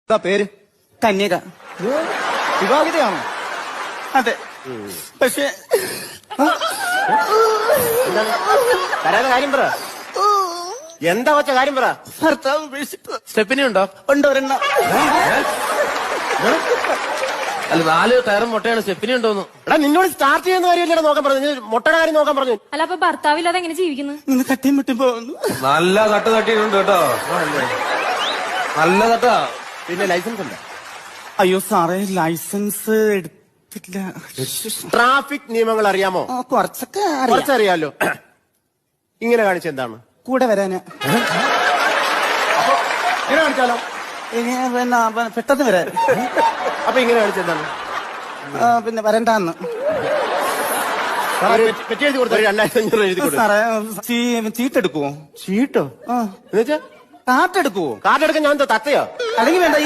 എന്താ പേര്? കന്യക. വിവാഹിതയാണോ? അതെ. പക്ഷെ തരാതെ കാര്യം പറ. എന്താ വച്ച കാര്യം പറ. ഭർത്താവ് ഉപേക്ഷിച്ചു. സ്റ്റെപ്പിനി ഉണ്ടോ? ഉണ്ട് ഒരെണ്ണം. അല്ല 4 ടയറും മുട്ടയാണ്. സ്റ്റെപ്പിനി ഉണ്ടോന്ന്? എടാ നിന്നോട് സ്റ്റാർട്ട് ചെയ്യുന്ന കാര്യമല്ലേ നോക്കാൻ പറഞ്ഞു. മുട്ടയുടെ കാര്യം നോക്കാൻ പറഞ്ഞു. അല്ല അപ്പൊ ഭർത്താവില്ലാതെ എങ്ങനെ ജീവിക്കുന്നു? ഇന്ന് തട്ടിയും മുട്ടി പോകുന്നു. നല്ല തട്ട് തട്ടിയിട്ടുണ്ട് കേട്ടോ. നല്ല തട്ടാ. പിന്നെ ലൈസൻസ് ഉണ്ട്? അയ്യോ സാറേ, ലൈസൻസ് എടുത്തില്ല. ട്രാഫിക് നിയമങ്ങൾ അറിയാമോ? കുറച്ചൊക്കെ അറിയാം. കുറച്ചറിയാലോ. ഇങ്ങനെ കാണിച്ച എന്താണ്? കൂടെ വരാന്. ഇങ്ങനെ കാണിച്ചാലോ? ഇനി പിന്നെ പെട്ടെന്ന് വരാൻ. അപ്പൊ ഇങ്ങനെ കാണിച്ച എന്താണ്? പിന്നെ വരണ്ടാന്ന്. പെറ്റി എഴുതി കൊടുത്തു. 2500 എഴുതി കൊടുത്തു. സാറേ ചീട്ടെടുക്കുവോ? ചീട്ടോ? ആ, എന്നുവെച്ചാ കാട്ടെടുക്കുവോ? കാർഡ് എടുക്കാൻ ഞാൻ എന്താ തത്തയോ? അല്ലെങ്കിൽ വേണ്ട.